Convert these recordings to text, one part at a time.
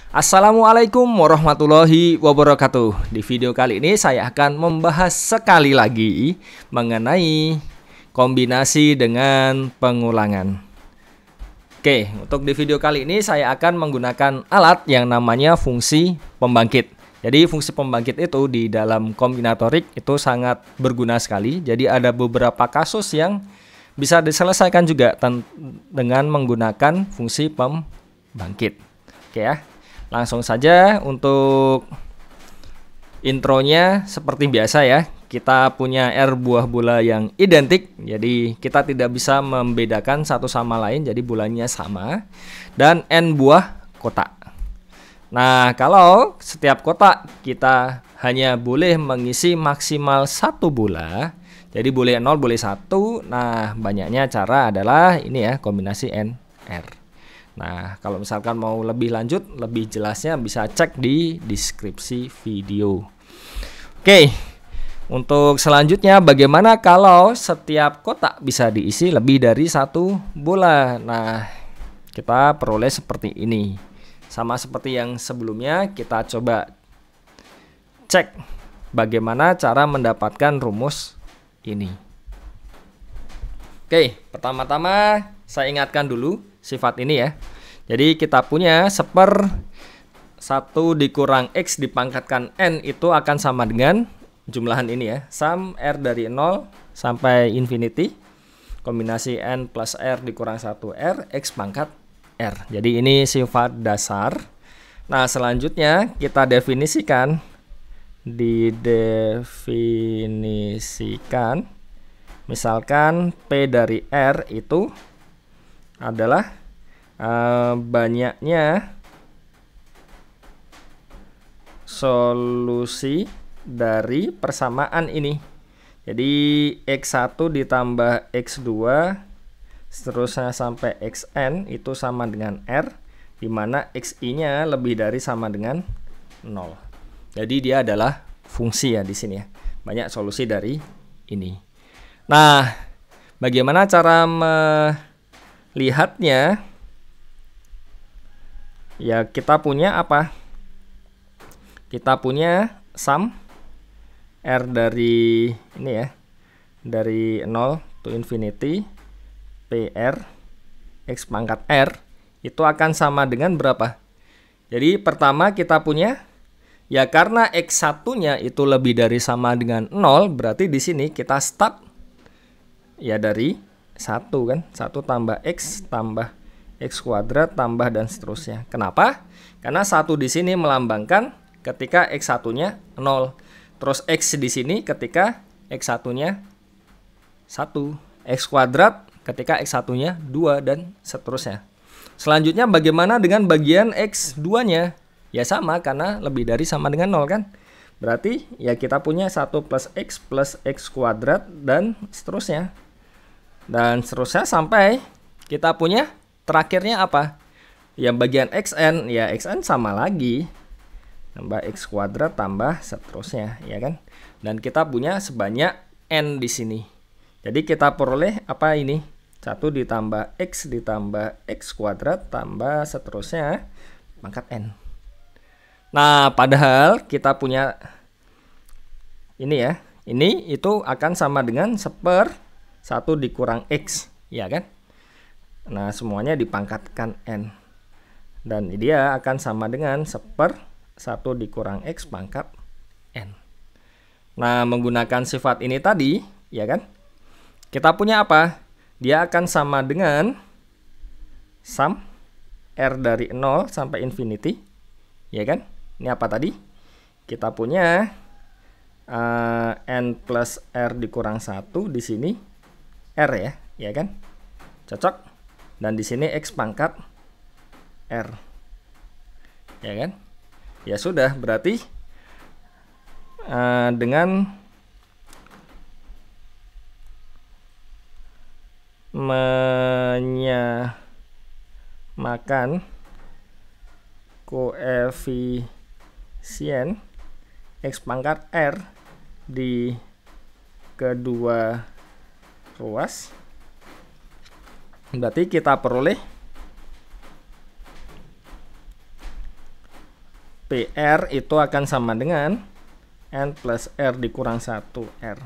Assalamualaikum warahmatullahi wabarakatuh. Di video kali ini saya akan membahas sekali lagi mengenai kombinasi dengan pengulangan. Oke, untuk di video kali ini saya akan menggunakan alat yang namanya fungsi pembangkit. Jadi fungsi pembangkit itu di dalam kombinatorik itu sangat berguna sekali. Jadi ada beberapa kasus yang bisa diselesaikan juga dengan menggunakan fungsi pembangkit. Oke ya. Langsung saja untuk intronya seperti biasa ya. Kita punya R buah bola yang identik. Jadi kita tidak bisa membedakan satu sama lain. Jadi bolanya sama. Dan N buah kotak. Nah, kalau setiap kotak kita hanya boleh mengisi maksimal satu bola. Jadi boleh 0, boleh 1. Nah, banyaknya cara adalah ini ya, kombinasi N, R. Nah, kalau misalkan mau lebih lanjut, lebih jelasnya bisa cek di deskripsi video. Oke, untuk selanjutnya bagaimana kalau setiap kotak bisa diisi lebih dari satu bola? Nah, kita peroleh seperti ini. Sama seperti yang sebelumnya, kita coba cek bagaimana cara mendapatkan rumus ini. Oke, pertama-tama saya ingatkan dulu sifat ini ya. Jadi kita punya 1 dikurang X dipangkatkan N itu akan sama dengan jumlahan ini ya. Sum R dari 0 sampai infinity. Kombinasi N plus R dikurang 1R X pangkat R. Jadi ini sifat dasar. Nah selanjutnya kita definisikan. Misalkan P dari R itu adalah banyaknya solusi dari persamaan ini. Jadi X1 ditambah X2 seterusnya sampai Xn itu sama dengan R, di mana Xi-nya lebih dari sama dengan 0. Jadi dia adalah fungsi ya di sini ya. Banyak solusi dari ini. Nah, bagaimana cara melihatnya? Ya, kita punya apa? Kita punya sum R dari ini ya. Dari 0 to infinity PR X pangkat R itu akan sama dengan berapa? Jadi pertama kita punya ya karena X1-nya itu lebih dari sama dengan 0, berarti di sini kita start ya dari 1 kan. 1 tambah X tambah X kuadrat tambah dan seterusnya. Kenapa? Karena 1 di sini melambangkan ketika X1-nya 0. Terus X di sini ketika X1-nya 1. X kuadrat ketika X1-nya 2 dan seterusnya. Selanjutnya bagaimana dengan bagian X2-nya? Ya sama karena lebih dari sama dengan 0 kan? Berarti ya kita punya 1 plus X kuadrat dan seterusnya. Dan seterusnya sampai kita punya terakhirnya apa? Yang bagian Xn, ya Xn sama lagi. Tambah X kuadrat tambah seterusnya, ya kan? Dan kita punya sebanyak N di sini. Jadi kita peroleh apa ini? 1 ditambah X kuadrat tambah seterusnya pangkat N. Nah, padahal kita punya ini ya. Ini itu akan sama dengan 1 dikurang X, ya kan? Nah, semuanya dipangkatkan N. Dan dia akan sama dengan 1 dikurang X pangkat N. Nah, menggunakan sifat ini tadi, ya kan? Kita punya apa? Dia akan sama dengan sum R dari 0 sampai infinity, ya kan? Ini apa tadi? Kita punya N plus R dikurang 1 di sini R ya kan? Cocok. Dan di sini X pangkat R. Ya kan? Ya sudah, berarti dengan menyamakan koefisien X pangkat R di kedua ruas, berarti kita peroleh PR itu akan sama dengan N plus R dikurang 1R.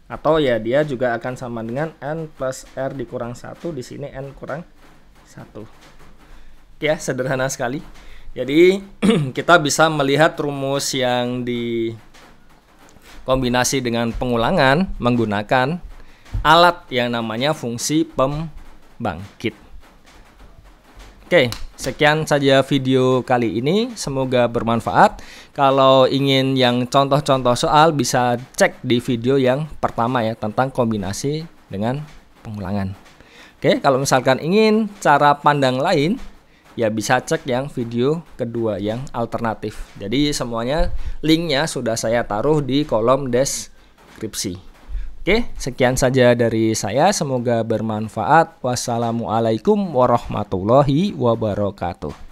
Atau ya dia juga akan sama dengan N plus R dikurang 1, di sini N kurang 1. Ya, sederhana sekali. Jadi kita bisa melihat rumus yang dikombinasi dengan pengulangan menggunakan alat yang namanya fungsi pembangkit. Oke, sekian saja video kali ini. Semoga bermanfaat. Kalau ingin yang contoh-contoh soal bisa cek di video yang pertama ya, tentang kombinasi dengan pengulangan. Oke, kalau misalkan ingin cara pandang lain, ya bisa cek yang video kedua yang alternatif. Jadi semuanya linknya sudah saya taruh di kolom deskripsi. Oke, sekian saja dari saya. Semoga bermanfaat. Wassalamualaikum warahmatullahi wabarakatuh.